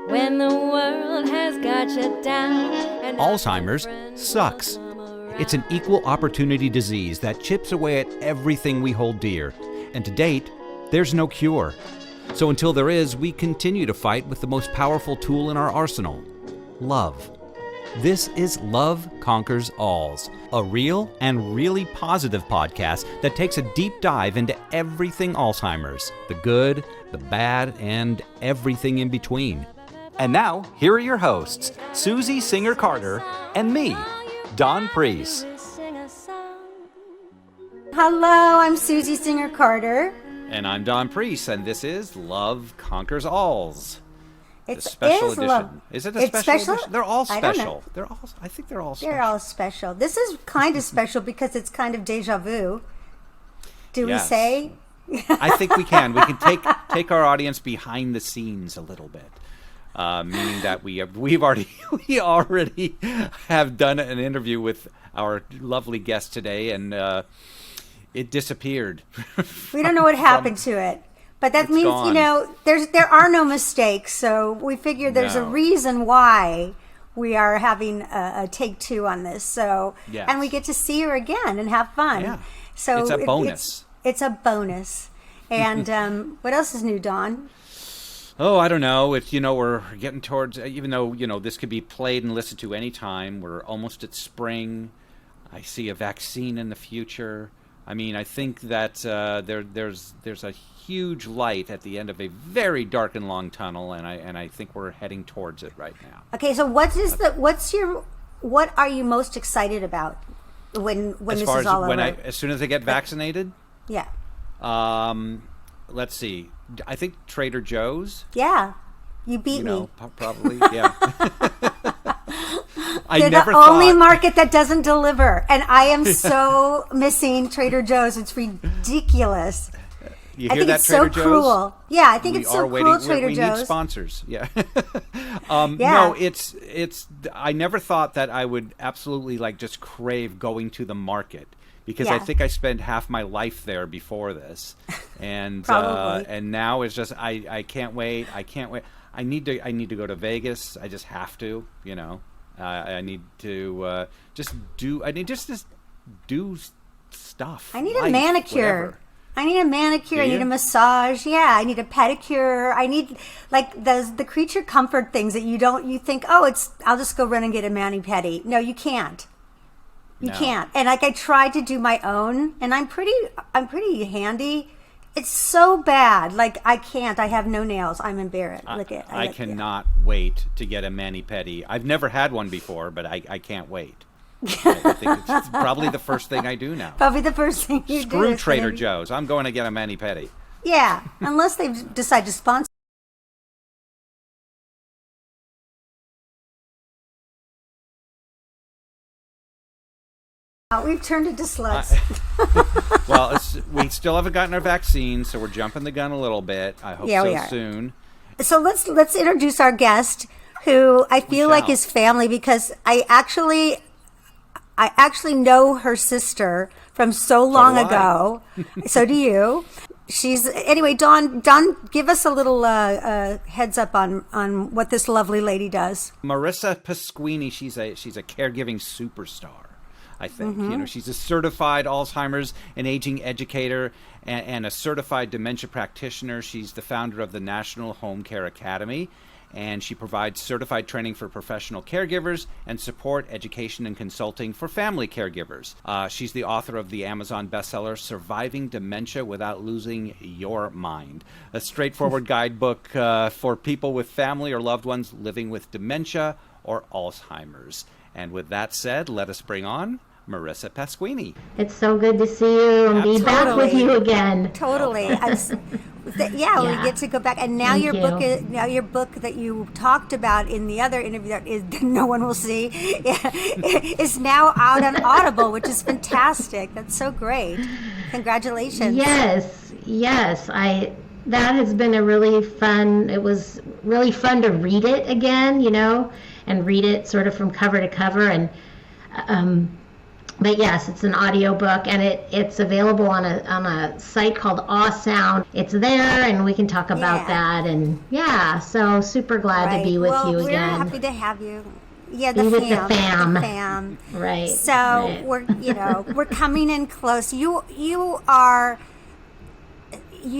when the world has got you down. And Alzheimer's sucks. It's an equal opportunity disease that chips away at everything we hold dear. And to date, there's no cure. So until there is, we continue to fight with the most powerful tool in our arsenal, love. This is Love Conquers Alls, a real and really positive podcast that takes a deep dive into everything Alzheimer's, the good, the bad, and everything in between. And now, here are your hosts, Susie Singer-Carter and me, Don Priest. Hello, I'm Susie Singer-Carter. And I'm Don Priest, and this is Love Conquers Alls. It's the special edition. Love. Is it a special edition? They're all I don't special. know. I think they're all special. They're all special. This is kind of special because it's kind of deja vu. Do we say? I think we can. We can take our audience behind the scenes a little bit. Meaning that we already have done an interview with our lovely guest today, and it disappeared. We don't know what happened to it, but that means gone. there are no mistakes. So we figure there's a reason why we are having a take two on this. So and we get to see her again and have fun. Yeah. So it's a bonus. It's a bonus. And what else is new, Dawn? Oh, I don't know. It's, we're getting towards, even though, this could be played and listened to anytime, we're almost at spring. I see a vaccine in the future. I mean, I think that there's a huge light at the end of a very dark and long tunnel, and I think we're heading towards it right now. Okay, so what are you most excited about when this is all over? As soon as I get vaccinated? Yeah. Let's see. I think Trader Joe's. Yeah, you beat me. Probably, yeah. They're the only market that doesn't deliver, and I am so missing Trader Joe's. It's ridiculous. You hear I think that, it's Trader so Joe's? Cruel. Yeah, I think it's so cruel, Trader Joe's. We need sponsors. Yeah. Yeah. No, it's. I never thought that I would absolutely just crave going to the market. Because I think I spent half my life there before this, and and now it's just I can't wait. I can't wait. I need to go to Vegas. I just have to. I need to just do stuff. I need a manicure. I need a manicure. I need a massage. Yeah, I need a pedicure. I need the creature comfort things that you think, I'll just go run and get a mani-pedi. No, you can't. You can't. And I tried to do my own, and I'm pretty handy. It's so bad. I can't. I have no nails. I'm embarrassed. I cannot wait to get a mani-pedi. I've never had one before, but I can't wait. I think it's probably the first thing I do now. Probably the first thing you do. Screw Trader Joe's. I'm going to get a mani-pedi. Yeah, unless they decide to sponsor. We've turned into sluts. Well, we still haven't gotten our vaccine, so we're jumping the gun a little bit. I hope soon. So let's introduce our guest, who I feel like is family because I actually know her sister from so long ago. So do you. Anyway, Dawn, give us a little heads up on what this lovely lady does. Marisa Pasquini, she's a caregiving superstar. I think she's a certified Alzheimer's and aging educator and a certified dementia practitioner. She's the founder of the National Home Care Academy, and she provides certified training for professional caregivers and support, education, and consulting for family caregivers. She's the author of the Amazon bestseller Surviving Dementia Without Losing Your Mind, a straightforward guidebook for people with family or loved ones living with dementia or Alzheimer's. And with that said, let us bring on Marisa Pasquini. It's so good to see you and be back with you again. Totally. We get to go back. And now your book that you talked about in the other interview that no one will see is now out on Audible, which is fantastic. That's so great. Congratulations. Yes. That has been it was really fun to read it again, and read it sort of from cover to cover. And but yes, it's an audiobook, and it's available on a site called Awe Sound. It's there, and we can talk about that. And so super glad to be with you again. We're happy to have you. Yeah, be with the fam. Right. So we're coming in close. You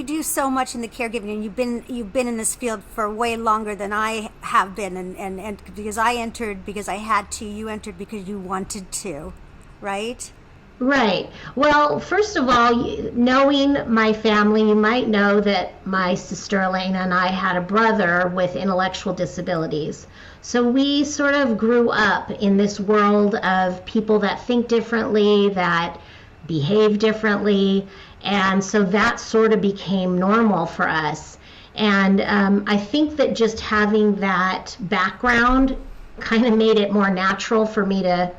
do so much in the caregiving, and you've been in this field for way longer than I have been, and because I entered because I had to, you entered because you wanted to. Right? Right. Well, first of all, knowing my family, you might know that my sister Elena and I had a brother with intellectual disabilities. So we sort of grew up in this world of people that think differently, that behave differently, and so that sort of became normal for us. And I think that just having that background kind of made it more natural for me to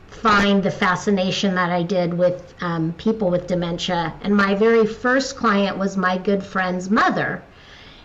find the fascination that I did with people with dementia. And my very first client was my good friend's mother,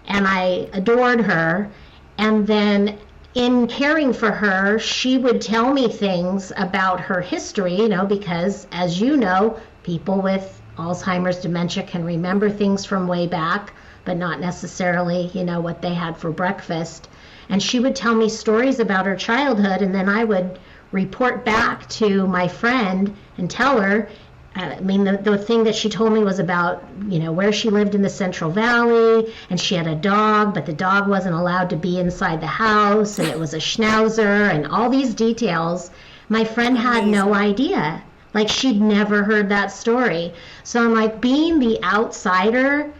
and I adored her. And then in caring for her, she would tell me things about her history, because as you know, people with Alzheimer's, dementia can remember things from way back, but not necessarily, what they had for breakfast. And she would tell me stories about her childhood, and then I would report back to my friend and tell her, the thing that she told me was about, where she lived in the Central Valley, and she had a dog, but the dog wasn't allowed to be inside the house, and it was a schnauzer, and all these details. My friend had no idea. Like, she'd never heard that story. So I'm like, being the outsider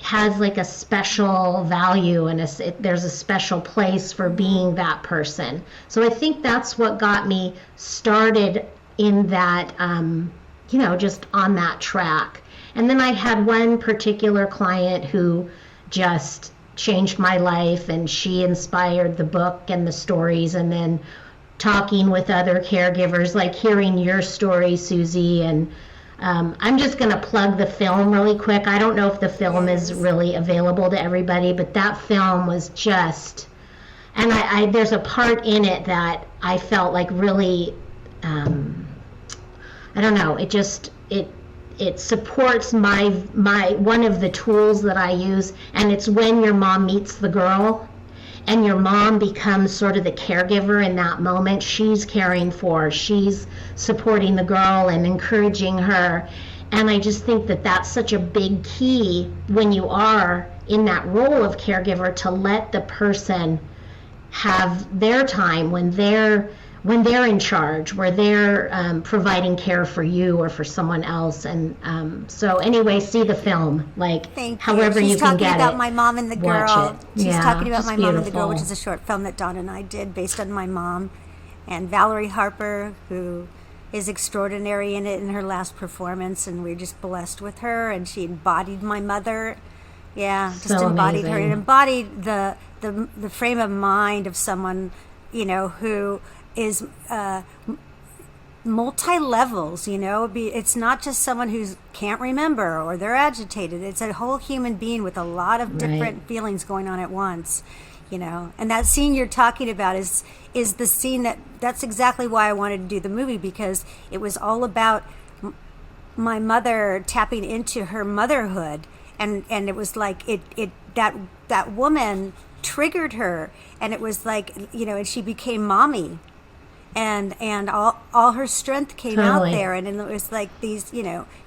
has like a special value, and there's a special place for being that person. So I think that's what got me started in that, just on that track. And then I had one particular client who just changed my life, and she inspired the book and the stories, and then talking with other caregivers, like hearing your story, Susie, and I'm just going to plug the film really quick. I don't know if the film is really available to everybody, but that film was just, and I there's a part in it that I felt like really, I don't know, it supports my one of the tools that I use, and it's when your mom meets the girl. And your mom becomes sort of the caregiver in that moment. She's caring for, she's supporting the girl and encouraging her. And I just think that that's such a big key when you are in that role of caregiver, to let the person have their time when they're in charge, where they're providing care for you or for someone else. And so anyway, see the film, however you can get it. She's talking about My Mom and the Girl. She's talking about My Mom and the Girl, beautiful. which is a short film that Dawn and I did based on my mom. And Valerie Harper, who is extraordinary in it in her last performance, and we're just blessed with her. And she embodied my mother. Yeah, just so embodied amazing. her. It embodied the frame of mind of someone, who is multi-levels, it's not just someone who can't remember or they're agitated. It's a whole human being with a lot of different feelings going on at once, and that scene you're talking about is the scene that's exactly why I wanted to do the movie, because it was all about my mother tapping into her motherhood, and it was like that woman triggered her, and it was like, and she became mommy. And all her strength came out there, and it was like these,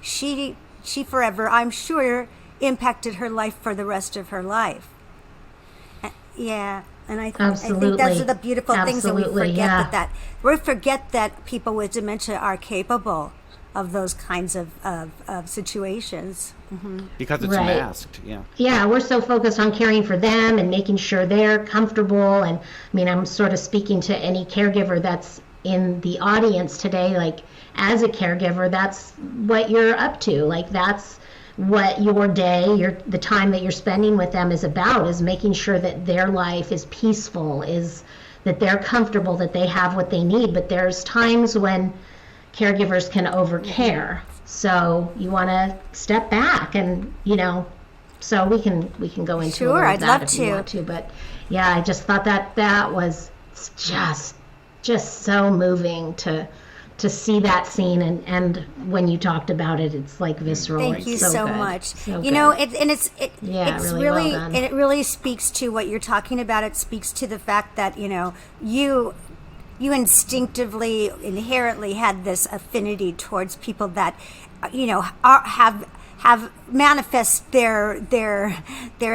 she forever, I'm sure, impacted her life for the rest of her life. Yeah, and I think those are the beautiful things that we forget, we forget that people with dementia are capable of those kinds of situations. Mm-hmm. Because it's masked, Yeah, we're so focused on caring for them and making sure they're comfortable. And I'm sort of speaking to any caregiver that's in the audience today. Like, as a caregiver, that's what you're up to. Like, that's what your day, the time that you're spending with them is about, is making sure that their life is peaceful, is that they're comfortable, that they have what they need. But there's times when caregivers can overcare. So you want to step back, and so we can go into sure, I'd that love if you want to. But yeah, I just thought that was just so moving to to see that scene, and when you talked about it, it's like visceral. Thank you so good. much. So you good. know, it's really really well done. and it really speaks to what you're talking about. It speaks to the fact that you instinctively, inherently had this affinity towards people that have manifest their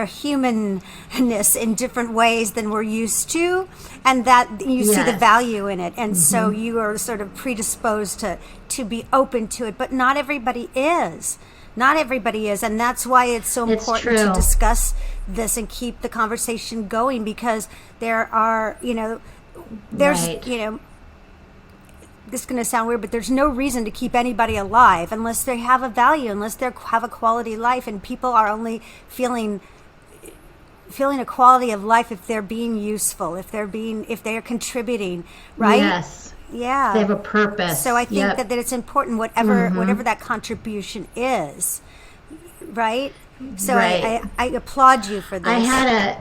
humanness in different ways than we're used to, and that you see the value in it, and so you are sort of predisposed to be open to it. But not everybody is. And that's why it's so important to discuss this and keep the conversation going, because there are this is going to sound weird, but there's no reason to keep anybody alive unless they have a value, unless they have a quality life. And people are only feeling a quality of life if they're being useful, if they're contributing, right? Yes. Yeah. They have a purpose. So I think that it's important, whatever that contribution is, right? So I applaud you for this.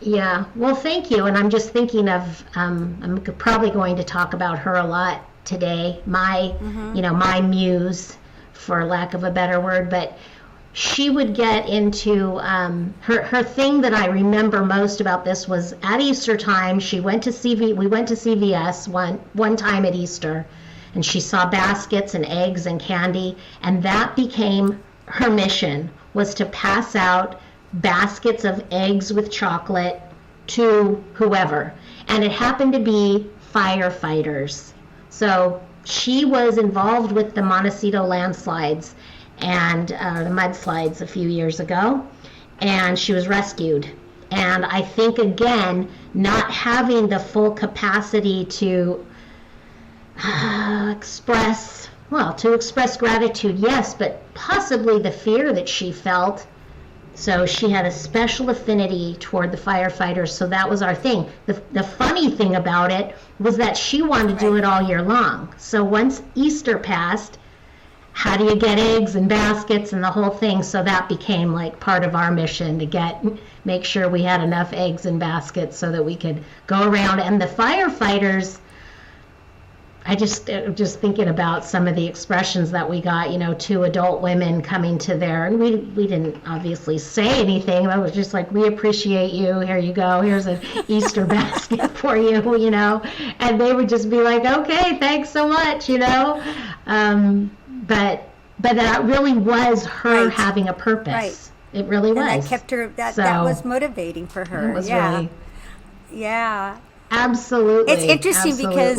Yeah, well, thank you. And I'm just thinking of, I'm probably going to talk about her a lot today, my muse, for lack of a better word, but she would get into, her thing that I remember most about this was at Easter time, we went to CVS one time at Easter, and she saw baskets and eggs and candy, and that became her mission, was to pass out baskets of eggs with chocolate to whoever, and it happened to be firefighters. So she was involved with the Montecito landslides and the mudslides a few years ago, and she was rescued. And I think, again, not having the full capacity to express gratitude, yes, but possibly the fear that she felt. So she had a special affinity toward the firefighters, so that was our thing. The funny thing about it was that she wanted to do it all year long. So once Easter passed, how do you get eggs and baskets and the whole thing? So that became like part of our mission, to make sure we had enough eggs and baskets so that we could go around. And the firefighters, I just thinking about some of the expressions that we got, two adult women coming to there, and we didn't obviously say anything. It was just like, we appreciate you. Here you go. Here's an Easter basket for you, and they would just be like, okay, thanks so much, But that really was her having a purpose. Right. It really was. And that kept her. That was motivating for her. It was really. Yeah. Absolutely. It's interesting because,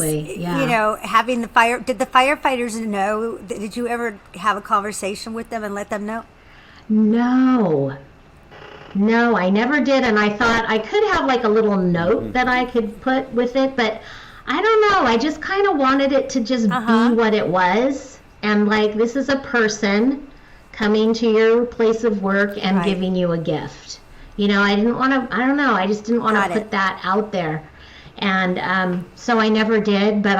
having did the firefighters know, did you ever have a conversation with them and let them know? No, I never did. And I thought I could have like a little note that I could put with it, but I don't know. I just kind of wanted it to just be what it was. And like, this is a person coming to your place of work and giving you a gift. I didn't want to, I don't know. I just didn't want to put that out there. And so I never did, but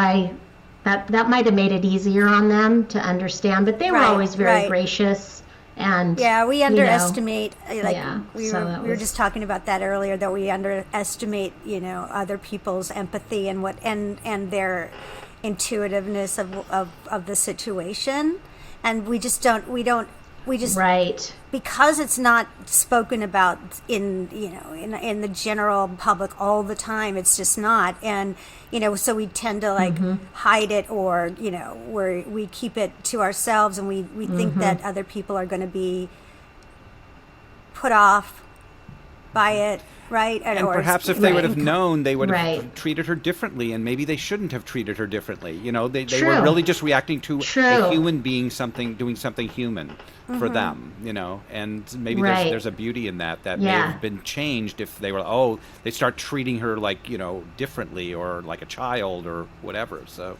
that might have made it easier on them to understand. But they were always very gracious, and we underestimate. We were just talking about that earlier, that we underestimate other people's empathy and their intuitiveness of the situation, and we just because it's not spoken about in the general public all the time. It's just not, and so we tend to hide it, or we keep it to ourselves, and we think that other people are going to be put off by it, right? And perhaps if they would have known, they would have treated her differently, and maybe they shouldn't have treated her differently. They were really just reacting to a human being doing something human for them, and maybe there's a beauty in that may have been changed if they were, they start treating her like, differently, or like a child or whatever. So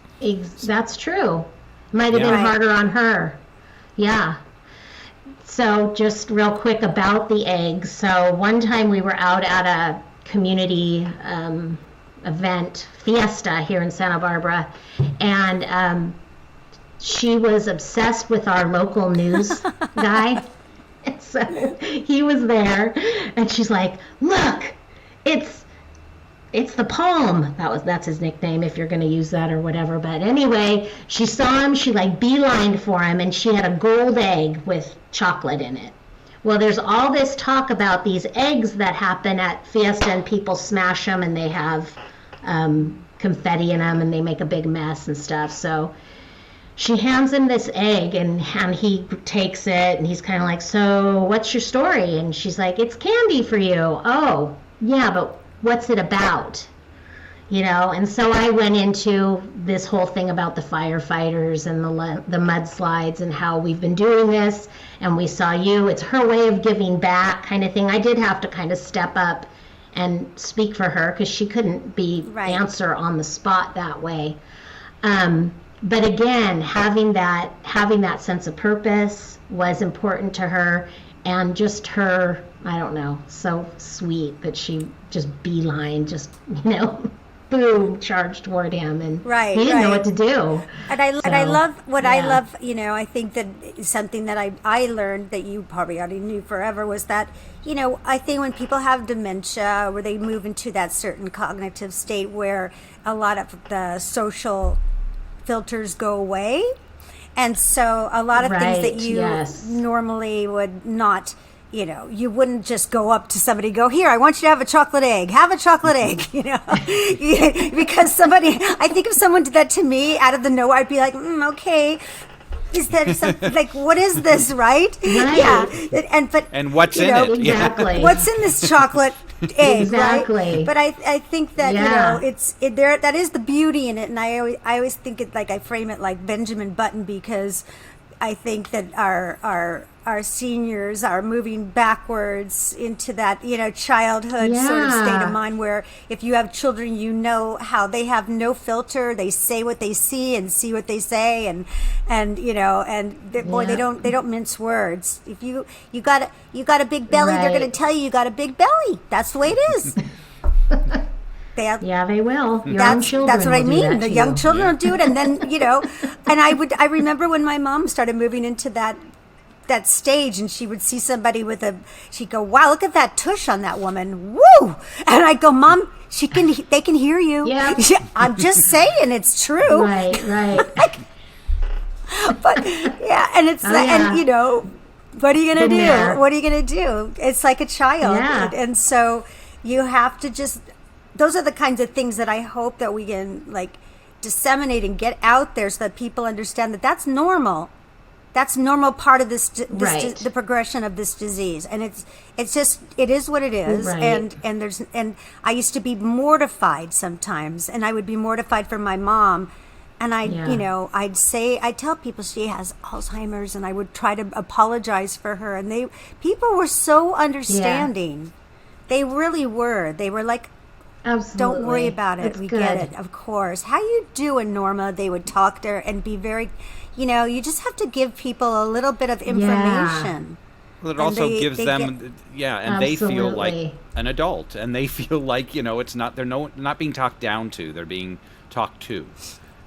that's true. Might have been harder on her. Yeah. So just real quick about the eggs. So one time we were out at a community event, fiesta here in Santa Barbara, and she was obsessed with our local news guy. And so he was there, and she's like, look, it's it's the palm. That's his nickname, if you're going to use that or whatever. But anyway, she saw him, she like beelined for him, and she had a gold egg with chocolate in it. Well, there's all this talk about these eggs that happen at Fiesta, and people smash them, and they have confetti in them, and they make a big mess and stuff. So she hands him this egg, and he takes it, and he's kind of like, so what's your story? And she's like, it's candy for you. Oh, yeah, but what's it about? And so I went into this whole thing about the firefighters and the mudslides and how we've been doing this, and we saw you. It's her way of giving back, kind of thing. I did have to kind of step up and speak for her because she couldn't answer on the spot that way. But again, having that sense of purpose was important to her, and just her, I don't know, so sweet that she just beeline, boom, charged toward him, and he didn't know what to do. And I love what I love, I think that something that I learned that you probably already knew forever was that, I think when people have dementia, where they move into that certain cognitive state where a lot of the social filters go away. And so a lot of things that you normally would not, you wouldn't just go up to somebody and go, here, I want you to have a chocolate egg. Have a chocolate egg, because I think if someone did that to me out of the nowhere, I'd be like, okay. Is there something like, what is this, right? Yeah. And what's in it? Exactly. What's in this chocolate egg, exactly. Right? But I think that, that is the beauty in it. And I always think it like, I frame it like Benjamin Button, because I think that our seniors are moving backwards into that, childhood sort of state of mind, where if you have children, how they have no filter, they say what they see and see what they say, and they don't mince words. If you got a big belly, they're going to tell you got a big belly. That's the way it is. They will. Your own children. That's what I mean. The young children will do it, and then and I remember when my mom started moving into that stage, and she would see somebody she'd go, wow, look at that tush on that woman, woo! And I'd go, Mom, they can hear you. Yeah. I'm just saying, it's true. Right. But and it's and what are you gonna do? There. What are you gonna do? It's like a child, and so you have to just. Those are the kinds of things that I hope that we can disseminate and get out there, so that people understand that that's normal. That's normal part of the progression of this disease, and it is what it is. Right. And I used to be mortified sometimes, and I would be mortified for my mom, and I'd tell people she has Alzheimer's, and I would try to apologize for her, and people were so understanding. They really were. They were like, absolutely. Don't worry about it. We get it. Of course. How you doing, Norma? They would talk to her and be very, you just have to give people a little bit of information. Well, it also gives them, and they feel like an adult, and they feel like, it's not, they're not being talked down to, they're being talked to.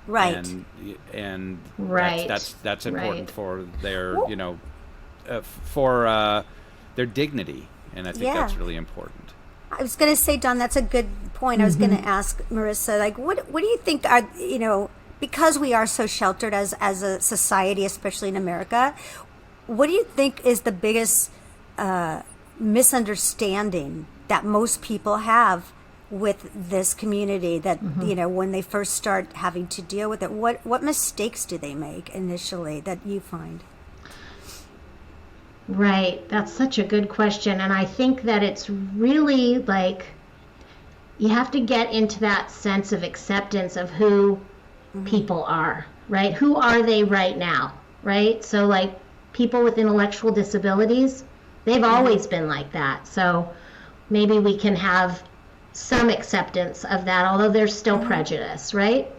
Right. And that's important for their, for their dignity, and I think that's really important. I was going to say, Don, that's a good point. I was going to ask Marisa, what do you think are, because we are so sheltered as a society, especially in America, what do you think is the biggest misunderstanding that most people have with this community that, when they first start having to deal with it? What mistakes do they make initially that you find? Right. That's such a good question. And I think that it's really you have to get into that sense of acceptance of who people are, right? Who are they right now, right? So people with intellectual disabilities, they've always been like that. So maybe we can have some acceptance of that, although there's still prejudice, right?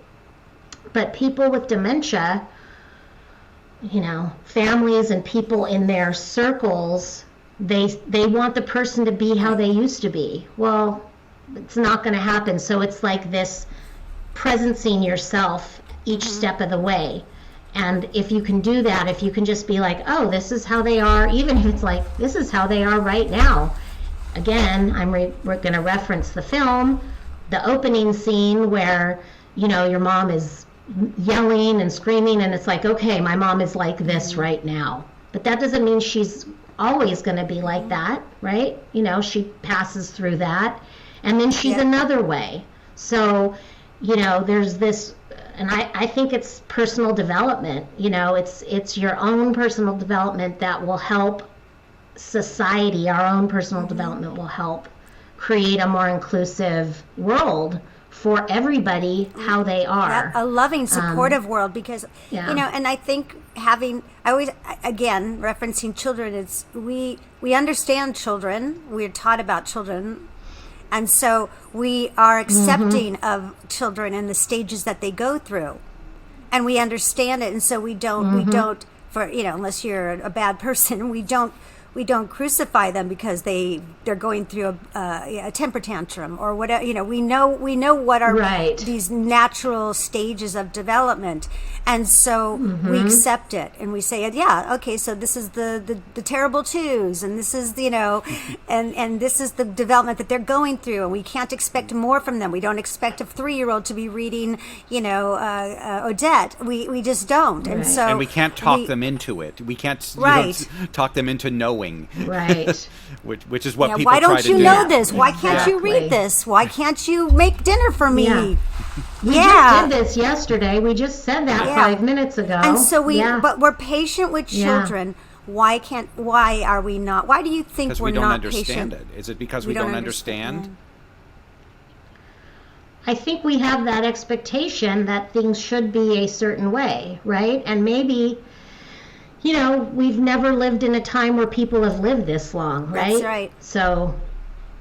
But people with dementia, families and people in their circles, they want the person to be how they used to be. Well, it's not going to happen. So it's like this presencing yourself each step of the way. And if you can do that, if you can just be like, oh, this is how they are, even if it's like, this is how they are right now. Again, we're going to reference the film. the opening scene where, your mom is yelling and screaming, and it's like, okay, my mom is like this right now. But that doesn't mean she's always going to be like that, right? She passes through that, and then she's another way. So, there's this, and I think it's personal development. It's your own personal development that will help society. Our own personal development will help create a more inclusive world for everybody, how they are. A loving, supportive world, because, and I think I always, again, referencing children, it's, we understand children, we're taught about children, and so we are accepting of children and the stages that they go through, and we understand it, and so we don't, for, unless you're a bad person, we don't crucify them because they're going through a temper tantrum or whatever. We know what are these natural stages of development, and so we accept it and we say, okay, so this is the terrible twos, and this is and this is the development that they're going through, and we can't expect more from them. We don't expect a 3-year-old to be reading Odette. We just don't, and so and we can't talk them into it. We can't talk them into knowing. Right. which is what people why try don't to you do. know this? Why can't you read this? Why can't you make dinner for me? We just did this yesterday. We just said that 5 minutes ago. And so but we're patient with children. Why are we not? Why do you think we're not patient? Because we don't understand it. Is it because we don't understand? I think we have that expectation that things should be a certain way, right? And maybe, we've never lived in a time where people have lived this long, right? That's right. So,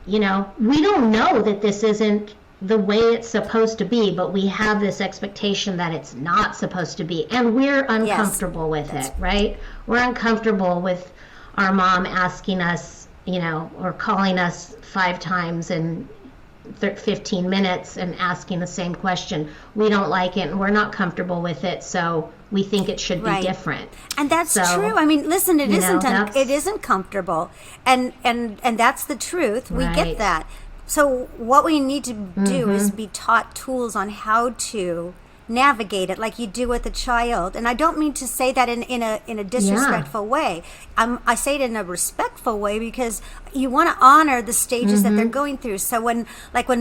we don't know that this isn't the way it's supposed to be, but we have this expectation that it's not supposed to be. And we're uncomfortable with it, right? We're uncomfortable with our mom asking us, or calling us 5 times in 15 minutes and asking the same question. We don't like it and we're not comfortable with it, so we think it should be different. And that's true. I mean, listen, it isn't comfortable, and that's the truth. We get that. So what we need to do is be taught tools on how to navigate it like you do with a child. And I don't mean to say that in a disrespectful way. I say it in a respectful way because you want to honor the stages that they're going through. So when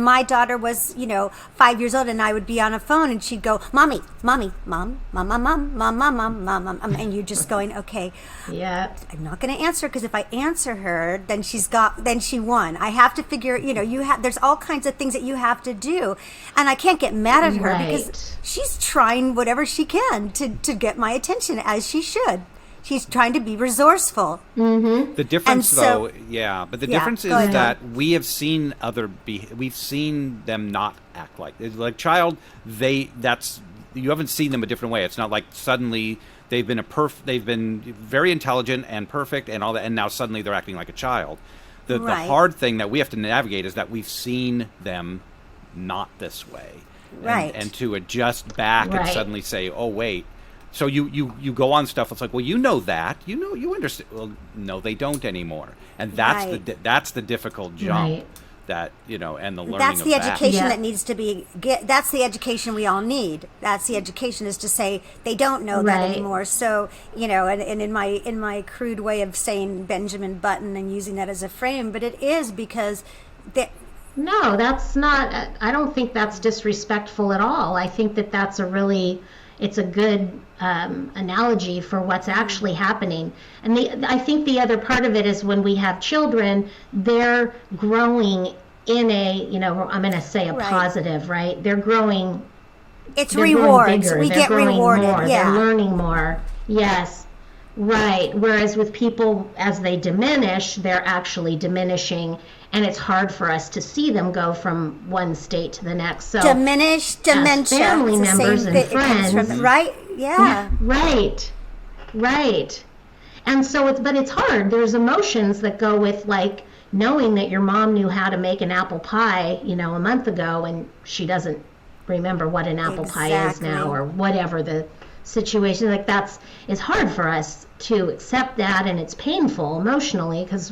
my daughter was 5 years old and I would be on a phone and she'd go, mommy, mom, mom, mom, mom, mom, mom, mom, mom, mom, and you're just going, okay, I'm not going to answer, because if I answer her, then she won. I have to figure, there's all kinds of things that you have to do, and I can't get mad at her because she's trying whatever she can to get my attention, as she should. She's trying to be resourceful. The difference, difference is that we have seen we've seen them not act like child. You haven't seen them a different way. It's not like suddenly they've been very intelligent and perfect and all that, and now suddenly they're acting like a child. The hard thing that we have to navigate is that we've seen them not this way, and to adjust back and suddenly say, oh wait. So you go on stuff. It's like, well, you understand. Well, no, they don't anymore, and that's the difficult jump that and the learning. That's the of education that needs to be. That's the education we all need. That's the education, is to say they don't know that anymore. So and in my crude way of saying Benjamin Button and using that as a frame, but it is because No, that's not. I don't think that's disrespectful at all. I think that's it's a good analogy for what's actually happening. And I think the other part of it is when we have children, they're growing in I'm going to say a positive, right? They're growing. It's rewards. We They're get rewarded. More. They're learning more. Yes. Right. Whereas with people, as they diminish, they're actually diminishing, and it's hard for us to see them go from one state to the next. So dementia, family members and friends, right? Yeah. Right. And so it's hard. There's emotions that go with knowing that your mom knew how to make an apple pie, a month ago, and she doesn't remember what an apple pie is now, or whatever the situation. It's hard for us to accept that, and it's painful emotionally because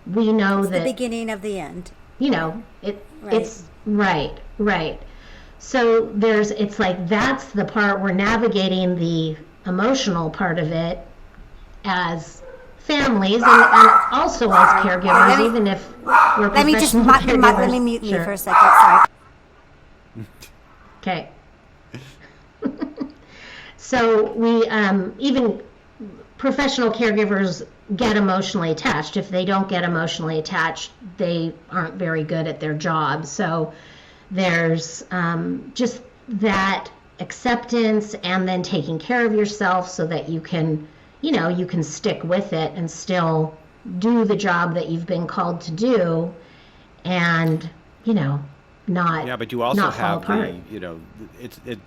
we know it's that the beginning of the end. It's Right. So it's like that's the part we're navigating the emotional part of it as families and also as caregivers, even if we're professional caregivers. Let me mute me for a second. Sorry. Okay. So we even professional caregivers get emotionally attached. If they don't get emotionally attached, they aren't very good at their job. So there's just that acceptance and then taking care of yourself so that you can stick with it and still do the job that you've been called to do and, not yeah, but you also not have fall apart.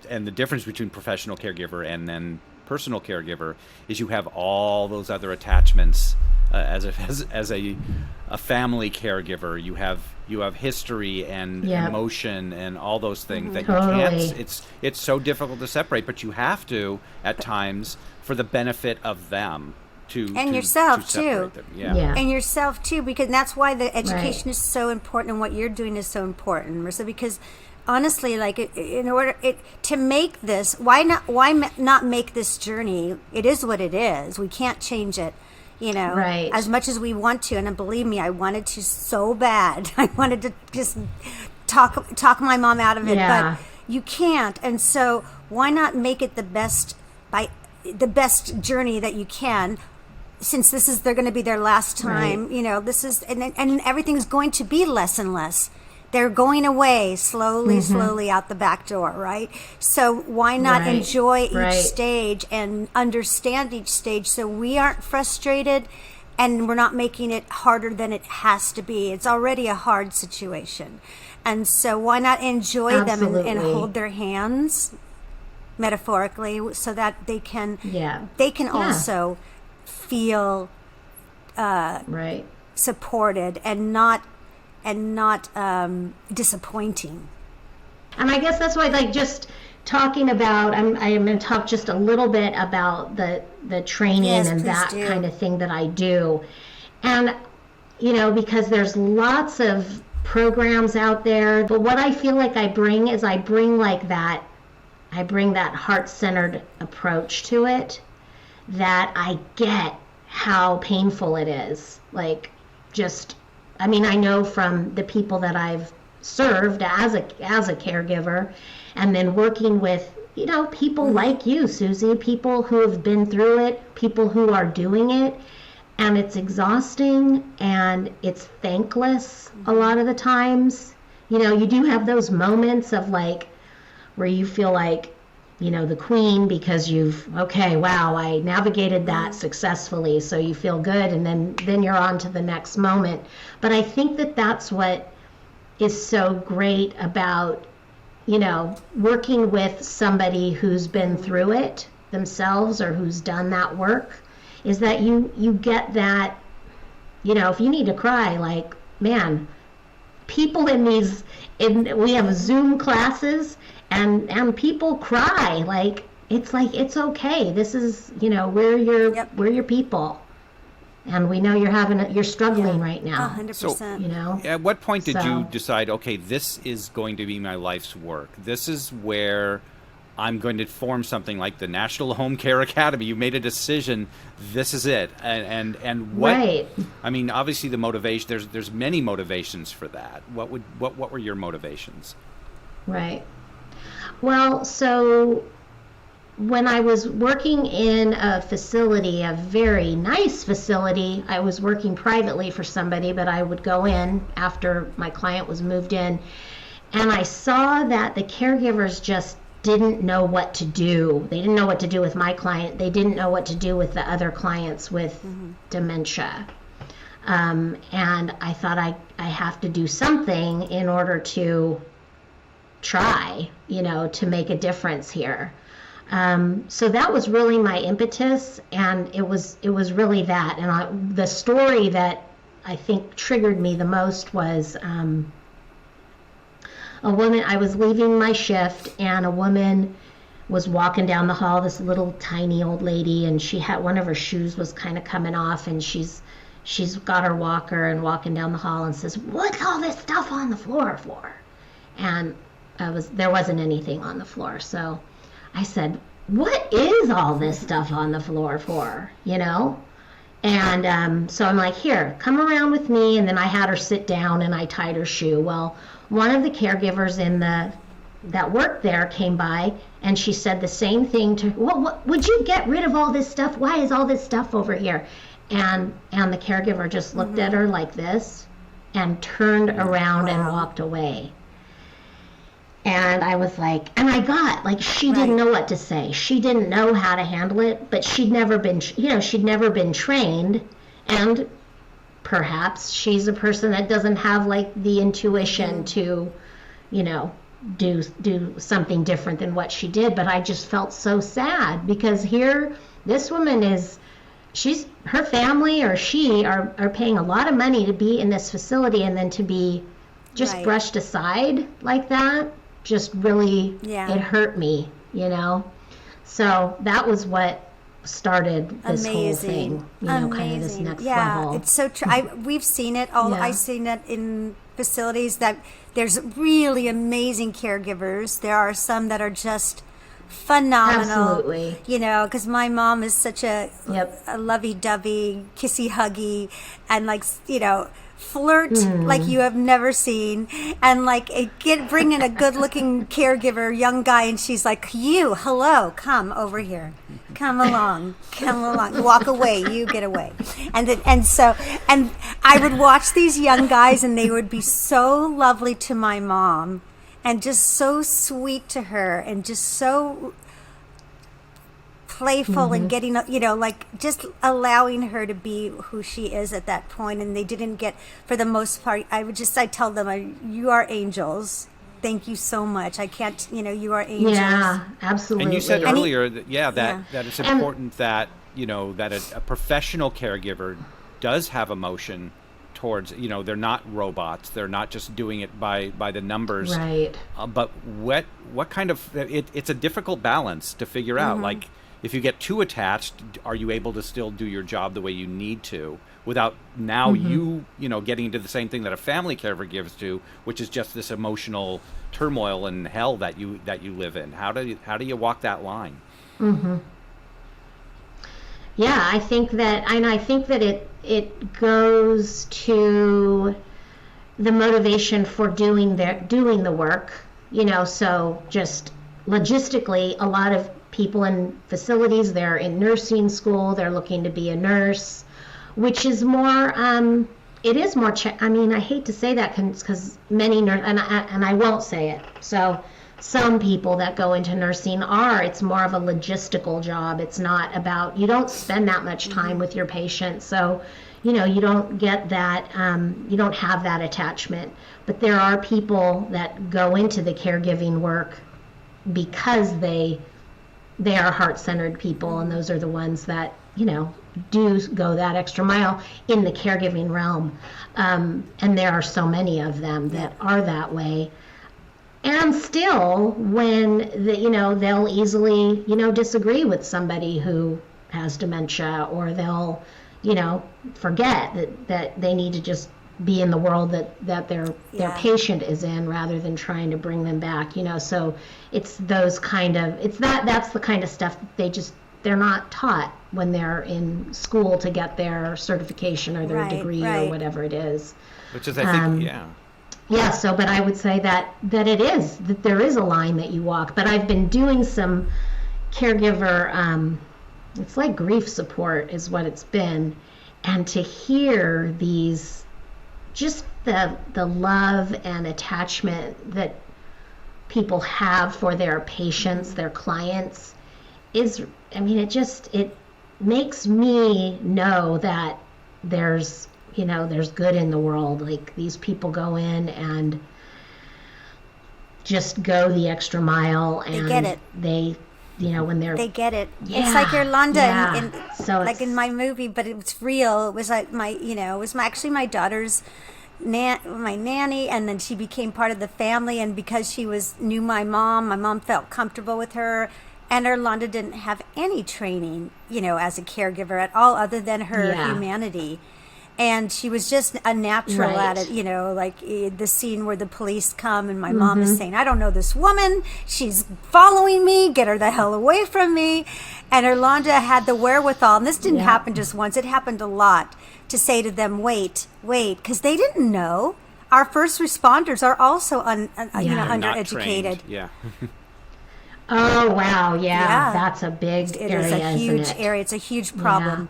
and the difference between professional caregiver and then personal caregiver is you have all those other attachments as a family caregiver. You have history and emotion and all those things that you can't. It's so difficult to separate, but you have to at times for the benefit of them. Yourself too. Yeah. And yourself too, because that's why the education is so important and what you're doing is so important, Marisa, because honestly, like in order to make this, why not make this journey? It is what it is. We can't change it, as much as we want to. And believe me, I wanted to so bad. I wanted to just talk my mom out of it, but you can't. And so why not make it the best journey that you can? Since they're going to be their last time, this is, and everything's going to be less and less. They're going away slowly out the back door, right? So why not enjoy each stage and understand each stage so we aren't frustrated and we're not making it harder than it has to be. It's already a hard situation. And so why not enjoy them and hold their hands metaphorically so that they can also feel supported and not disappointing. And I guess that's why, just talking about, I'm going to talk just a little bit about the training and that kind of thing that I do. And, because there's lots of programs out there, but what I feel like I bring that heart-centered approach to it, that I get how painful it is. I know from the people that I've served as a caregiver, and then working with, people like you, Susie, people who have been through it, people who are doing it, and it's exhausting and it's thankless a lot of the times. You do have those moments of where you feel like, the queen, because I navigated that successfulking, so you feel good, and then you're on to the next moment. But I think that's what is so great about, working with somebody who's been through it themselves or who's done that work, is that you get that, if you need to cry, people we have Zoom classes, and people cry, it's okay. This is, we're your people, and we know you're struggling right now. 100%. At what point did you decide, okay, this is going to be my life's work? This is where I'm going to form something like the National Home Care Academy. You made a decision. This is it. And what? Right. I mean, obviously the motivation. There's many motivations for that. What were your motivations? Right. Well, so when I was working in a facility, a very nice facility, I was working privately for somebody, but I would go in after my client was moved in, and I saw that the caregivers just didn't know what to do. They didn't know what to do with my client. They didn't know what to do with the other clients with dementia. And I thought I have to do something in order to try, to make a difference here. So that was really my impetus, and it was really that. And the story that I think triggered me the most was a woman. I was leaving my shift, and a woman was walking down the hall, this little tiny old lady, and she had one of her shoes was kind of coming off, and she's got her walker and walking down the hall and says, "What's all this stuff on the floor for?" and there wasn't anything on the floor. So I said, what is all this stuff on the floor for, And so I'm like, here, come around with me. And then I had her sit down and I tied her shoe. Well, one of the caregivers that worked there came by and she said the same thing to her. What, would you get rid of all this stuff? Why is all this stuff over here? And the caregiver just looked at her like this and turned around and walked away. And I was like, and I got, like, she didn't know what to say. She didn't know how to handle it, but she'd never been trained. And perhaps she's a person that doesn't have, like, the intuition to, do something different than what she did. But I just felt so sad because here, this woman her family or she are paying a lot of money to be in this facility, and then to be just brushed aside like that. Just really, it hurt me, So that was what started this whole thing, kind of this next level. It's so true. We've seen it. I've seen it in facilities that there's really amazing caregivers. There are some that are just phenomenal. Absolutely. Because my mom is such a lovey-dovey, kissy-huggy, and flirt like you have never seen, and bring in a good-looking caregiver, young guy, and she's like, hello, come over here, come along, walk away, you get away, and I would watch these young guys, and they would be so lovely to my mom, and just so sweet to her, and just so playful and getting, just allowing her to be who she is at that point. And they didn't get, for the most part, I tell them, you are angels. Thank you so much. I can't, you are angels. Yeah, absolutely. And you said earlier that it's important that, that a professional caregiver does have emotion towards, they're not robots. They're not just doing it by the numbers. Right. But what kind of, it's a difficult balance to figure out. Like, if you get too attached, are you able to still do your job the way you need to without now getting into the same thing that a family caregiver gives to, which is just this emotional turmoil and hell that you live in? How do you walk that line? Yeah, I think that it goes to the motivation for doing the work. So just logistically, a lot of people in facilities, they're in nursing school, they're looking to be a nurse, which is more, it is more, I hate to say that because many nurses, and I won't say it, so some people that go into nursing it's more of a logistical job. It's not about, you don't spend that much time with your patient, so, you don't get that, you don't have that attachment. But there are people that go into the caregiving work because they are heart-centered people, and those are the ones that, do go that extra mile in the caregiving realm. And there are so many of them that are that way. And still, when they'll easily, disagree with somebody who has dementia, or they'll, forget that they need to just be in the world that their patient is in, rather than trying to bring them back, so it's those kind of, that's the kind of stuff that they're not taught when they're in school to get their certification or their degree or whatever it is. Which is, I think, so, but I would say that there is a line that you walk. But I've been doing some caregiver, it's like grief support is what it's been, and to hear these, just the love and attachment that people have for their patients, their clients, is, it makes me know that there's good in the world. Like, these people go in and just go the extra mile, and they get it. When they get it. It's like Yolanda in my movie, but it's real. It was like it was actually my daughter's my nanny, and then she became part of the family, and because she knew my mom felt comfortable with her. And Yolanda didn't have any training, as a caregiver at all, other than her humanity. And she was just a natural at it, you know, like the scene where the police come and my mom is saying, I don't know this woman. She's following me. Get her the hell away from me. And Erlanda had the wherewithal, and this didn't happen just once. It happened a lot, to say to them, wait, because they didn't know. Our first responders are also undereducated. Yeah. Oh, wow. Yeah. That's a big area, It is a huge isn't it? area. It's a huge problem. Yeah.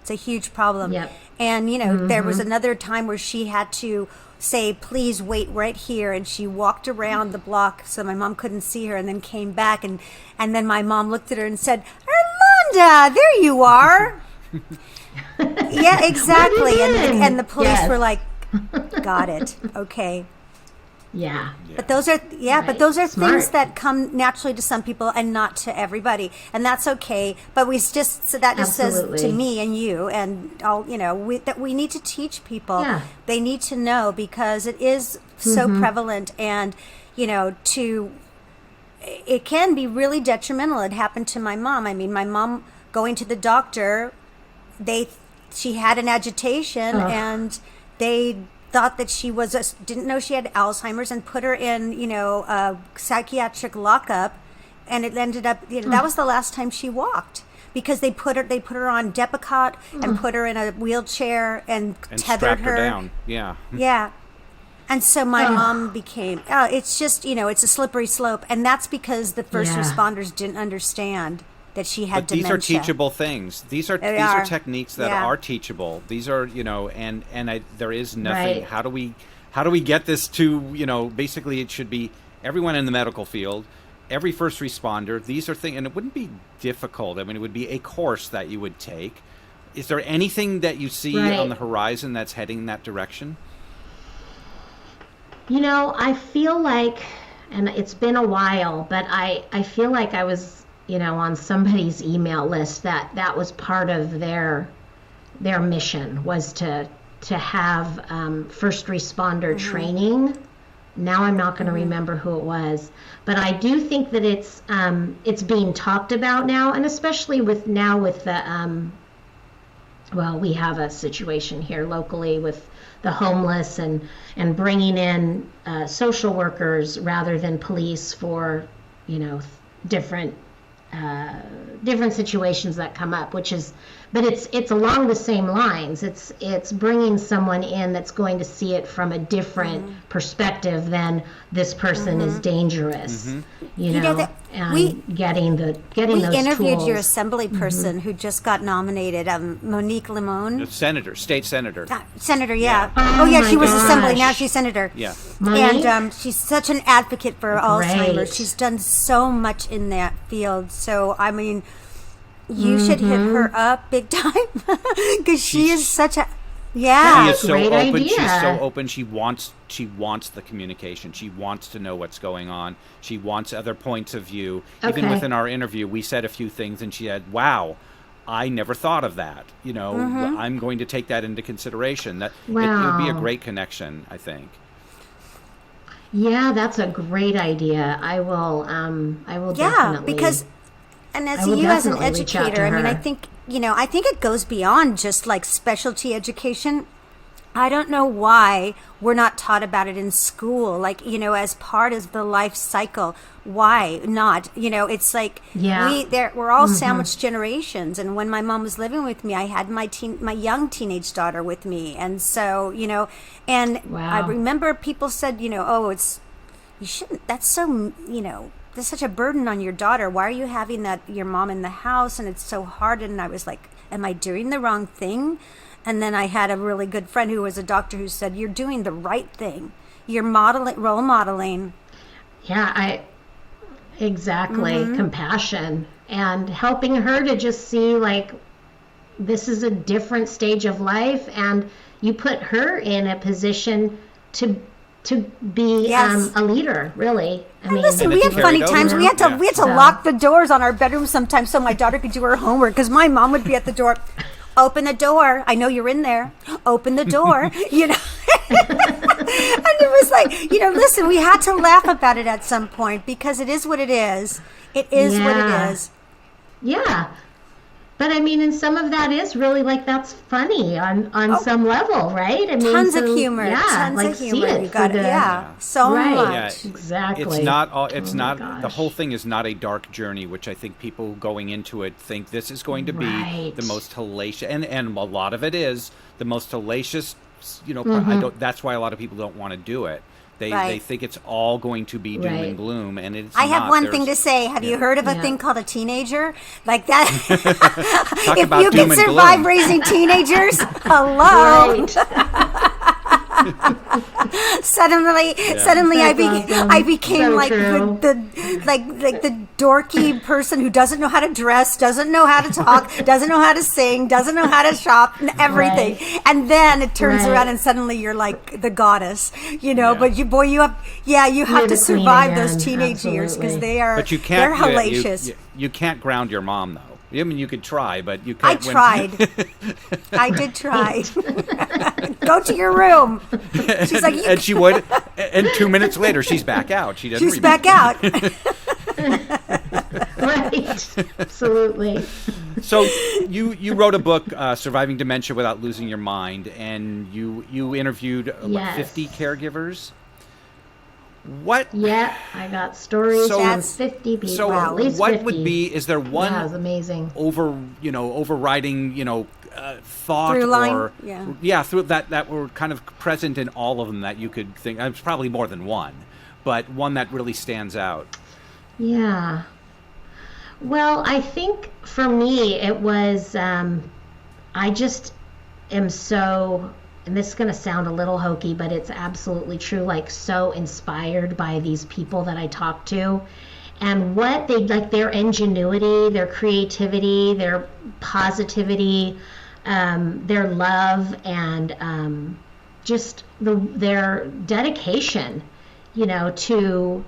It's a huge problem. Yep. And, you know, there was another time where she had to say, please wait right here. And she walked around the block so my mom couldn't see her, and then came back. And then my mom looked at her and said, Erlanda, there you are. Yeah, exactly. And the police were like, got it. Okay. Yeah. But those are but those are Smart. things that come naturally to some people and not to everybody, and that's okay. But we just says Absolutely. to me and you and all, you know, that we need to teach people. Yeah. They need to know, because it is so prevalent, and you know, it can be really detrimental. It happened to my mom. I mean, my mom going to the doctor, she had an agitation, and they thought that she didn't know she had Alzheimer's, and put her in, you know, a psychiatric lockup, and it ended up, you know, that was the last time she walked, because they put her on Depakote and put her in a wheelchair and tethered strapped her down. Yeah. Yeah. And so my mom became, it's just, you know, it's a slippery slope, and that's because the first responders didn't understand that she had But these dementia. are teachable things. These are techniques that are teachable. These are, you know, and there is nothing. Right. How do we get this to, you know, basically it should be everyone in the medical field, every first responder. These are things, and it wouldn't be difficult. I mean, it would be a course that you would take. Is there anything that you see on the horizon that's heading in that direction? You know, I feel like, and it's been a while, but I feel like I was, you know, on somebody's email list that was part of their mission, was to have first responder training. Now I'm not going to remember who it was, but I do think that it's being talked about now, and especially with the well, we have a situation here locally with the homeless, and bringing in social workers rather than police for, you know, different situations that come up, but it's along the same lines. It's bringing someone in that's going to see it from a different perspective than this person is dangerous, you know, getting those tools. We interviewed your assembly person who just got nominated, Monique Limon. State senator. Senator, yeah. Yeah. Oh, yeah, she was gosh. assembly, now she's senator. Yeah. Monique? And she's such an advocate for Alzheimer's. She's done so much in that field. So, I mean, you should hit her up big time, because she is such a... Yeah. She is so Great open. idea. She's so open. She wants the communication. She wants to know what's going on. She wants other points of view. Even within our interview, we said a few things, and she said, "Wow, I never thought of that. You know, I'm going to take that into consideration. That it would be a great connection, I think." Yeah, that's a great idea. I will definitely. Because, and as will you as an definitely reach out to educator, I mean, her. I think it goes beyond just like specialty education. I don't know why we're not taught about it in school, like, you know, as part of the life cycle. Why not? You know, it's like we're all sandwich generations. And when my mom was living with me, I had my young teenage daughter with me, and so, you know, and I remember people said, you know, you shouldn't. That's so, you know, there's such a burden on your daughter. Why are you having your mom in the house? And it's so hard. And I was like, am I doing the wrong thing? And then I had a really good friend who was a doctor who said, you're doing the right thing. You're role modeling. Yeah, exactly. Compassion, and helping her to just see, like, this is a different stage of life, and you put her in a position to be a leader, really. I mean, listen, we had funny times. We had to lock the doors on our bedroom sometimes so my daughter could do her homework, because my mom would be at the door. Open the door. I know you're in there. Open the door. You know. And it was like, you know, listen, we had to laugh about it at some point, because it is what it is. It is what it is. Yeah. But I mean, and some of that is really like, that's funny on some level, right? I mean, tons of humor. Yeah, Tons like of humor. see it You got it. Yeah. So right. much. Yeah, exactly. It's not all. It's Oh my not. The gosh. whole thing is not a dark journey, which I think people going into it think this is going to be Right. the most hellacious, and a lot of it is the most hellacious. I Mm-hmm. don't. That's why a lot of people don't want to do it. They Right. think it's all going to be doom Right. and gloom, and it's. I have not. one thing to say. Have you heard of a Yeah. thing called a teenager? Like that? Talk If about you doom can and survive gloom. raising teenagers, hello. Right. Suddenly That's awesome. I became So like true. the dorky person who doesn't know how to dress, doesn't know how to talk, doesn't know how to sing, doesn't know how to shop, and everything. Right. And then it turns Right. around and suddenly you're like the goddess, Yeah. But you have You're to the queen survive those again. teenage years because Absolutely. they are But you can't. they're hellacious. You can't ground your mom though. I mean, you could try, but you I can't. tried. I did try. Go to your room. She's like, And she would. And 2 minutes later, she's back out. She doesn't. she's back out. Right. Absolutely. So you wrote a book, Surviving Dementia Without Losing Your Mind, and you interviewed Yes. 50 caregivers. What? Yeah, I got stories So- from 50 people. So at least what 50. would be? Is there one Yeah, it was amazing. overriding thought Through line? or Yeah. through that were kind of present in all of them that you could think? It's probably more than one, but one that really stands out. Yeah. Well, I think for me it was I just am so, and this is going to sound a little hokey, but it's absolutely true, like so inspired by these people that I talk to and what they like, their ingenuity, their creativity, their positivity, their love, and just their dedication, to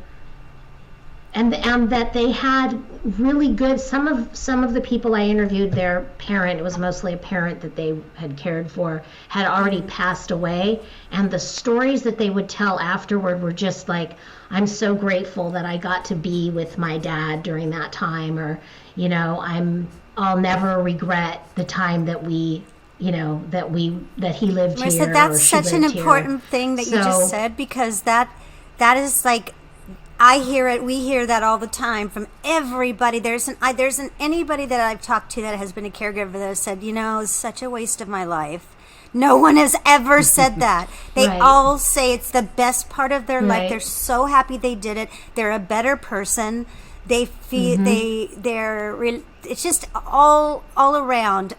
and that they had really good, some of the people I interviewed, their parent, it was mostly a parent that they had cared for, had already passed away, and the stories that they would tell afterward were just like, I'm so grateful that I got to be with my dad during that time, or I'll never regret the time that we that he lived Marissa, here. that's or she such an lived here. important thing that you just said, because that is like, we hear that all the time from everybody. There isn't anybody that I've talked to that has been a caregiver that has said, it's such a waste of my life. No one has ever said that. They Right. all say it's the best part of their life. Right. They're so happy they did it. They're a better person. They feel it's just all around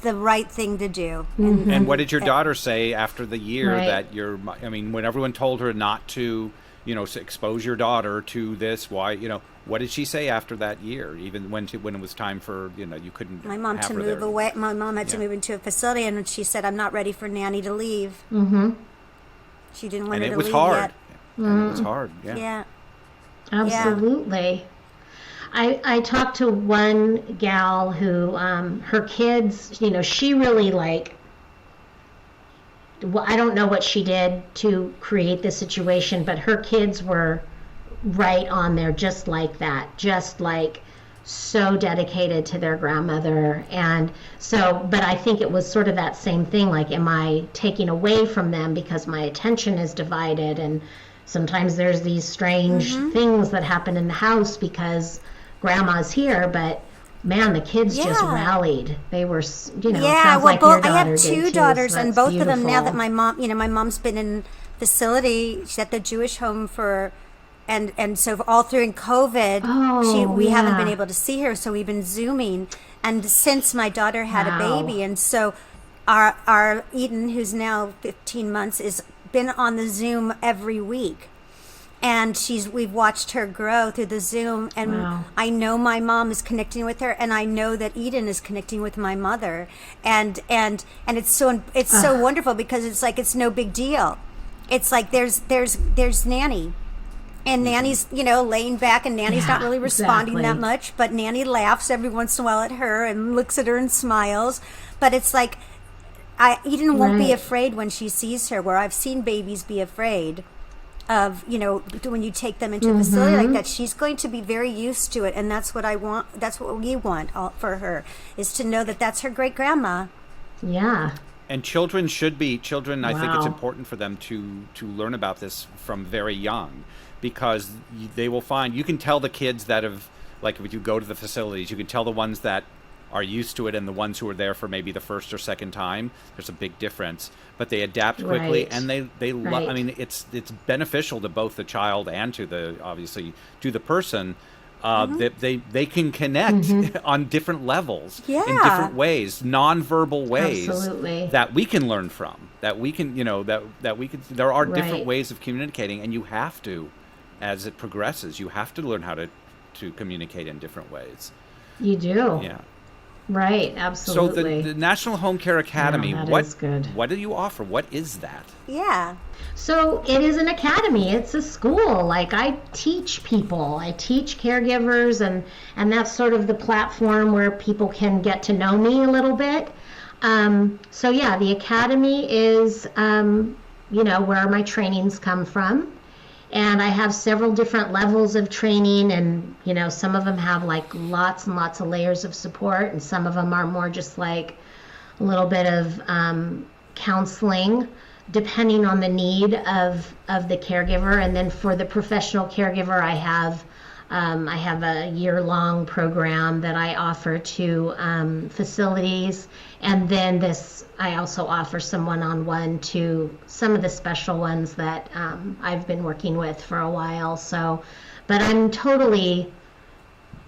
the right thing to do. And what did your daughter say after the year Right. when everyone told her not to, expose your daughter to this, why, what did she say after that year? Even when it was time for, you couldn't. My mom have to her move there. away. My mom had to Yeah. move into a facility, and she said, "I'm not ready for Nanny to leave." Mm-hmm. She didn't want And her it to was leave hard. yet. And it was hard. Yeah. Yeah. Absolutely. I talked to one gal who, her kids, she really I don't know what she did to create this situation, but her kids were right on there, just like that, just like so dedicated to their grandmother. And so, but I think it was sort of that same thing, like, am I taking away from them because my attention is divided? And sometimes there's these strange things that happen in the house because grandma's here, but man, the kids just Yeah. rallied. They were, Yeah, sounds like your daughter I have did two too, daughters, so and that's both of them, now beautiful. that my mom's been in facility. She's at the Jewish home and so all through COVID, we haven't yeah. been able to see her, so we've been Zooming. And since my daughter had a Wow. baby, and so our Eden, who's now 15 months, is been on the Zoom every week. And we've watched her grow through the Zoom, and Wow. I know my mom is connecting with her, and I know that Eden is connecting with my mother, and it's so wonderful, because it's like, it's no big deal. It's like there's Nanny, and Nanny's laying back, and Nanny's not really responding that exactly. much, but Nanny laughs every once in a while at her and looks at her and smiles. But it's like, Eden won't be Right. afraid when she sees her, where I've seen babies be afraid. of, when you take them into a facility like that, she's going to be very used to it. And that's what I want. That's what we want for her, is to know that that's her great grandma. Yeah. And children, I think it's important for them to learn about this from very young, because they will find, you can tell the kids that have, like if you go to the facilities, you can tell the ones that are used to it and the ones who are there for maybe the first or second time. There's a big difference, but they adapt quickly, and they love. I mean, it's beneficial to both the child and to the person. They can connect on different levels, in different ways, nonverbal ways that we can learn from. That we can, there are different ways of communicating, and you have to, as it progresses, you have to learn how to communicate in different ways. You do. Yeah. Right, absolutely. So the National Home Care Academy, is good. What do you offer? What is that? Yeah. So it is an academy. It's a school. Like, I teach people. I teach caregivers, and that's sort of the platform where people can get to know me a little bit. So yeah, the academy is, where my trainings come from. And I have several different levels of training, and, some of them have like lots and lots of layers of support, and some of them are more just like a little bit of counseling, depending on the need of the caregiver. And then for the professional caregiver, I have a year-long program that I offer to facilities, and then I also offer some one-on-one to some of the special ones that I've been working with for a while. So, but I'm totally,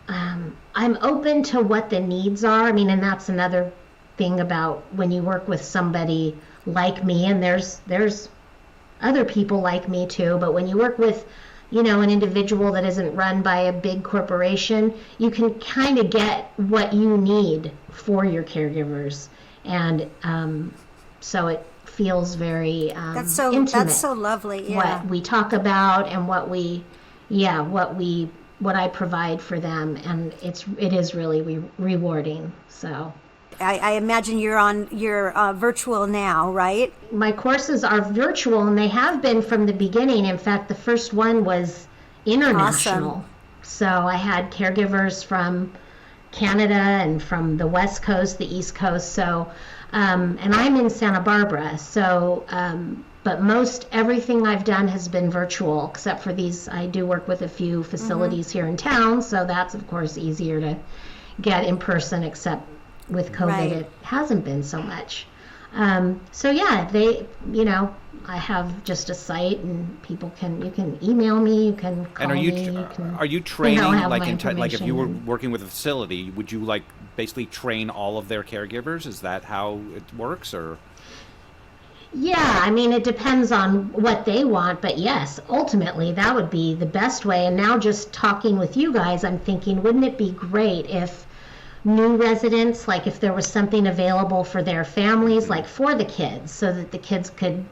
I'm open to what the needs are. I mean, and that's another thing about when you work with somebody like me, and there's other people like me too, but when you work with an individual that isn't run by a big corporation, you can kind of get what you need for your caregivers. And so it feels very intimate. That's so lovely. Yeah. What we talk about and what I provide for them, and it is really rewarding. So I imagine you're virtual now, right? My courses are virtual, and they have been from the beginning. In fact, the first one was international. Awesome. So I had caregivers from Canada and from the West Coast, the East Coast. So, and I'm in Santa Barbara. So, but most everything I've done has been virtual, except for these. I do work with a few facilities here in town. So that's, of course, easier to get in person, except with COVID, it hasn't been so much. So yeah, I have just a site, and you can email me, you can call me. And are you training, like if you were working with a facility, would you like basically train all of their caregivers? Is that how it works, or? Yeah, I mean, it depends on what they want, but yes, ultimately that would be the best way. And now just talking with you guys, I'm thinking, wouldn't it be great if new residents, like if there was something available for their families, like for the kids, so that the kids could,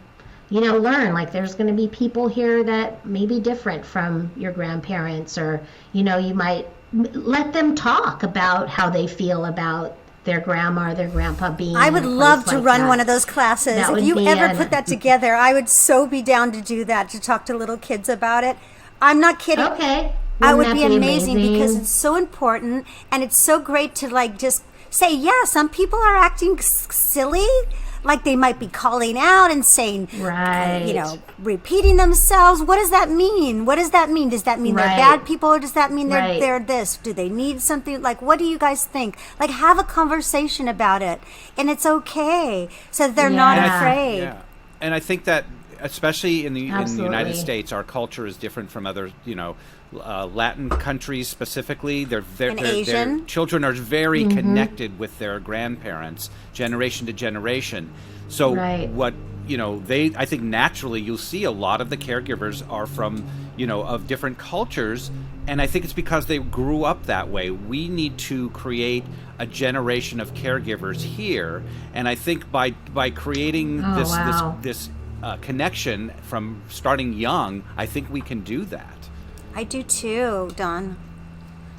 learn, like there's going to be people here that may be different from your grandparents, or, you might let them talk about how they feel about their grandma or their grandpa being. I would love to run one of those classes. If you ever put that together, I would so be down to do that, to talk to little kids about it. I'm not kidding. Okay. That would be amazing, because it's so important, and it's so great to just say, yeah, some people are acting silly, like they might be calling out and saying, repeating themselves. What does that mean? Does that mean they're bad people, or does that mean they're this? Do they need something? Like, what do you guys think? Like, have a conversation about it, and it's okay, so they're not afraid. Yeah. And I think that, especially in the United States, our culture is different from other, Latin countries specifically. Their children are very connected with their grandparents, generation to generation. So I think naturally you'll see a lot of the caregivers are from, of different cultures, and I think it's because they grew up that way. We need to create a generation of caregivers here, and I think by creating this connection from starting young, I think we can do that. I do too, Dawn.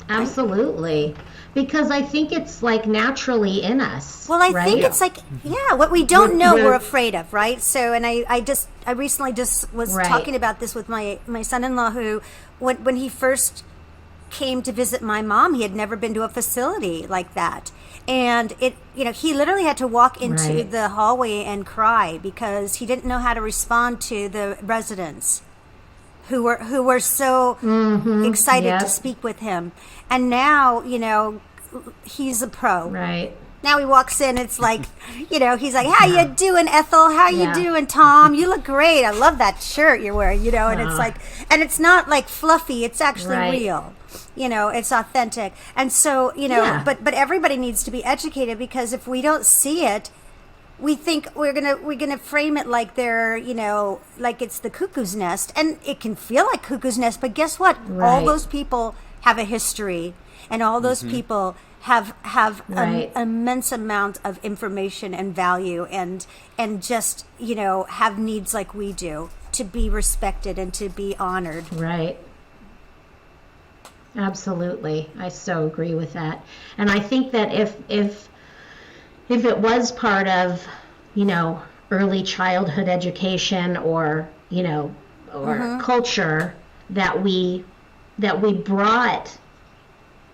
Absolutely. Because I think it's like naturally in us. Well, I think it's like, what we don't know, we're afraid of, right? So, and I I recently just was talking about this with my son-in-law, who when he first came to visit my mom, he had never been to a facility like that. And he literally had to walk into the hallway and cry because he didn't know how to respond to the residents who were so excited to speak with him. And now, he's a pro. Right. Now he walks in, it's like, he's like, how you doing, Ethel? How you doing, Tom? You look great. I love that shirt you're wearing, and it's like, and it's not like fluffy. It's actually real. It's authentic. And so, but everybody needs to be educated, because if we don't see it, we think we're gonna frame it like they're, like it's the cuckoo's nest, and it can feel like cuckoo's nest. But guess what? All those people have a history, and all those people have an immense amount of information and value, and just have needs like we do, to be respected and to be honored. Right. Absolutely. I so agree with that. And I think that if it was part of, early childhood education or culture, that we brought,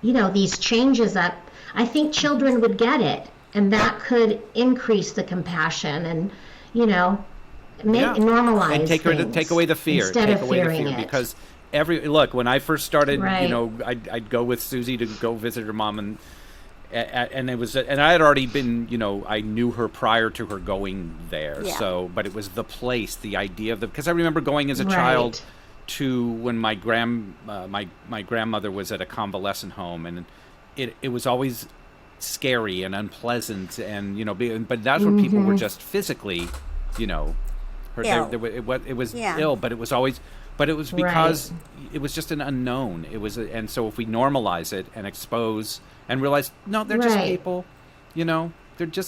these changes up, I think children would get it, and that could increase the compassion and, normalize and take away the fear, because when I first started, I'd go with Susie to go visit her mom, and it was, and I had already been, I knew her prior to her going there. Yeah. So, but it was the place, the idea of because I remember going as a child to when my grandmother was at a convalescent home, and it was always scary and unpleasant, and but that's when people were just physically, it was ill, but it was always. But it was because it was just an unknown. It was, and so if we normalize it and expose and realize, no, they're just people, they're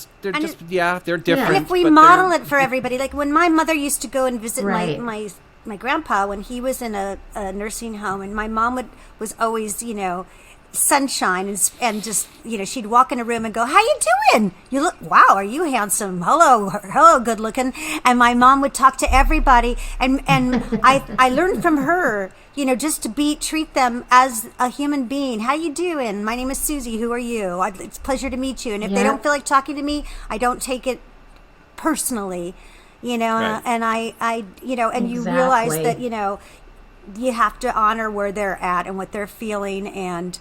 different. And if we model it for everybody, like when my mother used to go and visit my grandpa when he was in a nursing home, and my mom was always, sunshine and just she'd walk in a room and go, how you doing? You look, wow, are you handsome? Hello, good looking. And my mom would talk to everybody, and I learned from her, just to treat them as a human being. How you doing? My name is Susie. Who are you? It's a pleasure to meet you. And if they don't feel like talking to me, I don't take it personally, and I you realize that you have to honor where they're at and what they're feeling. And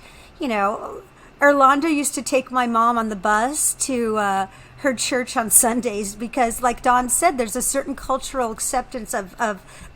Orlando used to take my mom on the bus to her church on Sundays, because like Dawn said, there's a certain cultural acceptance of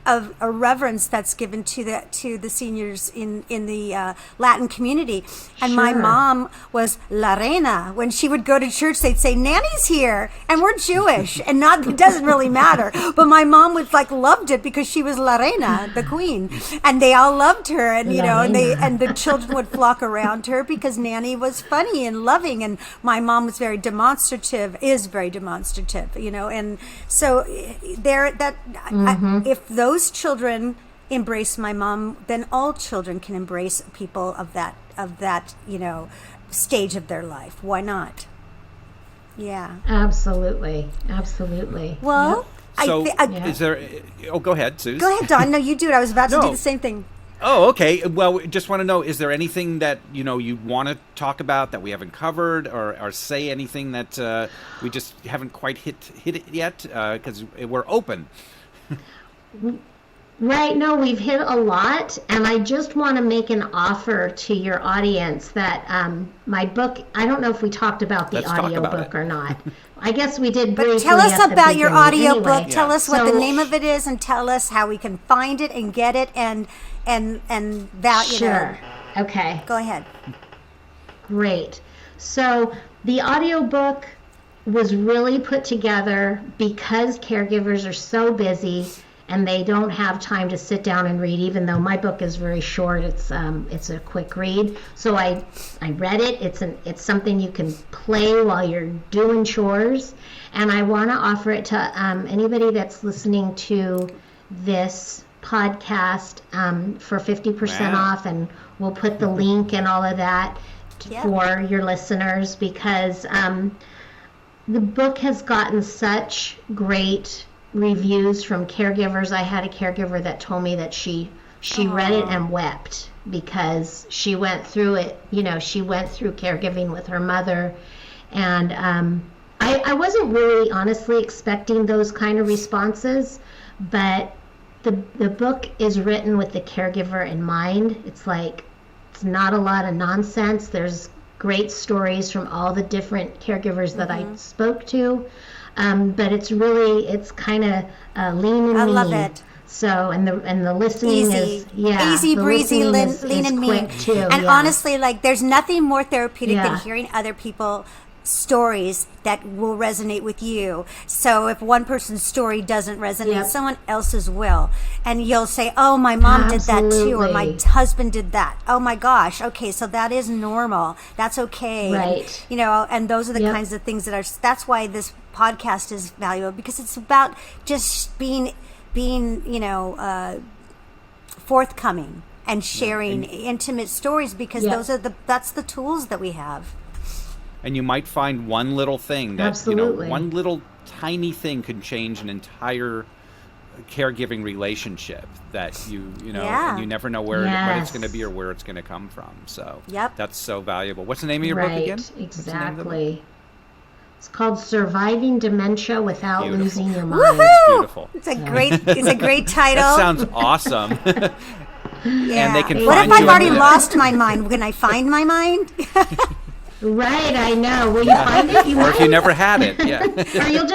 a reverence that's given to the seniors in the Latin community. And my mom was La Reina. When she would go to church, they'd say, Nanny's here, and we're Jewish, and it doesn't really matter. But my mom was loved it because she was La Reina, the queen, and they all loved her, and and the children would flock around her because Nanny was funny and loving, and my mom was very demonstrative, and so if those children embrace my mom, then all children can embrace people of that stage of their life. Why not? Yeah, absolutely. Well, so is there? Oh, go ahead, Suze. Go ahead, Dawn. No, you do it. I was about to do the same thing. Oh, okay. Well, just want to know, is there anything that you want to talk about that we haven't covered, or say anything that we just haven't quite hit it yet? Because we're open. Right. No, we've hit a lot. And I just want to make an offer to your audience that my book, I don't know if we talked about the audio book or not. I guess we did briefly. But tell us about your audio book. Yeah. Tell us what the name of it is, and tell us how we can find it and get it, and that, Sure. Okay. Go ahead. Great. So the audio book was really put together because caregivers are so busy and they don't have time to sit down and read, even though my book is very short. It's a quick read. So I read it. It's something you can play while you're doing chores. And I want to offer it to anybody that's listening to this podcast for 50% off, and we'll put the link and all of that for your listeners, because the book has gotten such great reviews from caregivers. I had a caregiver that told me that she read it and wept because she went through it. She went through caregiving with her mother, and I wasn't really honestly expecting those kind of responses, but the book is written with the caregiver in mind. It's not a lot of nonsense. There's great stories from all the different caregivers that I spoke to, but it's kind of lean and mean. I love it. So and the listening easy breezy, lean and mean too. And honestly, there's nothing more therapeutic than hearing other people stories that will resonate with you. So if one person's story doesn't resonate, someone else's will, and you'll say, oh, my mom did that too, or my husband did that. Oh my gosh, okay, so that is normal, that's okay, right? And those are the kinds of things that's why this podcast is valuable, because it's about just being forthcoming and sharing intimate stories, because that's the tools that we have. And you might find one little thing that, Absolutely. One little tiny thing can change an entire caregiving relationship that and you never know what it's going to be or where it's going to come from. So that's so valuable. What's the name of your book again? Exactly. It's called Surviving Dementia Without Losing Your Mind. Woohoo! It's beautiful. It's a great title. That sounds awesome. And they can What find if I've you already lost my mind? Can I find my mind? Right, I know. Will you find it? Or if you never had it, Or you'll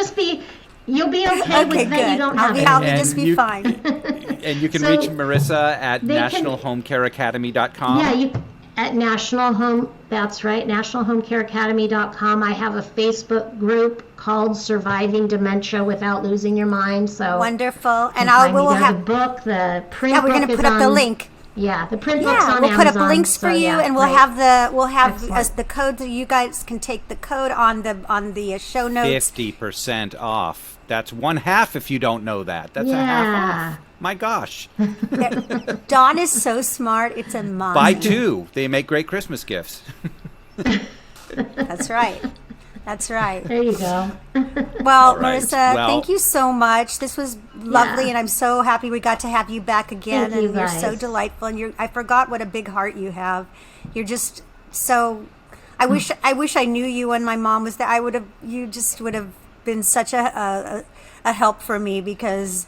be okay with that you don't have it. I'll just be fine. And you can reach Marisa at nationalhomecareacademy.com. Yeah, at National Home, that's right, nationalhomecareacademy.com. I have a Facebook group called Surviving Dementia Without Losing Your Mind. So wonderful. And we'll have the book, the print book. We're going to put up the link. Yeah, the print book's on we'll Amazon. Put up links for you, and we'll have as the code, so you guys can take the code on the show notes. 50% off. That's one half if you don't know that. That's a half off. My gosh. Dawn is so smart. It's a monster. Buy two. They make great Christmas gifts. That's right. There you go. Well, right. Marisa, thank you so much. This was lovely, and I'm so happy we got to have you back again. Thank you, and you're so delightful, and I forgot what a big heart you have. You're just so. I wish I knew you when my mom was there. You just would have been such a help for me, because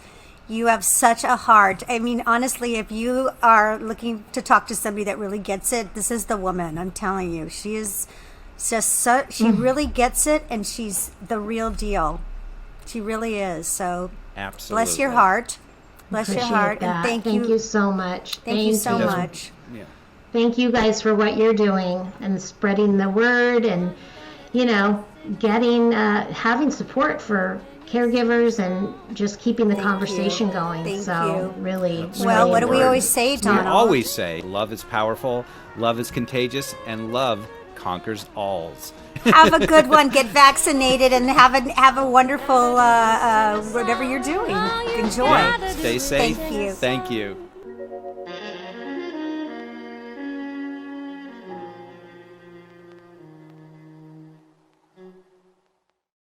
you have such a heart. I mean, honestly, if you are looking to talk to somebody that really gets it, this is the woman. I'm telling you, she is. She really gets it, and she's the real deal. She really is. So, absolutely. Bless your heart. Bless your heart. That. And thank you so much. Thank you so much. Yeah. Thank you guys for what you're doing and spreading the word, and getting having support for caregivers and just keeping the conversation going. Thank you. Really. Well, what do we always say, Donald? We always say, love is powerful, love is contagious, and love conquers alls. Have a good one. Get vaccinated and have a wonderful whatever you're doing. Enjoy. Yeah. Stay safe. Thank you. Thank you.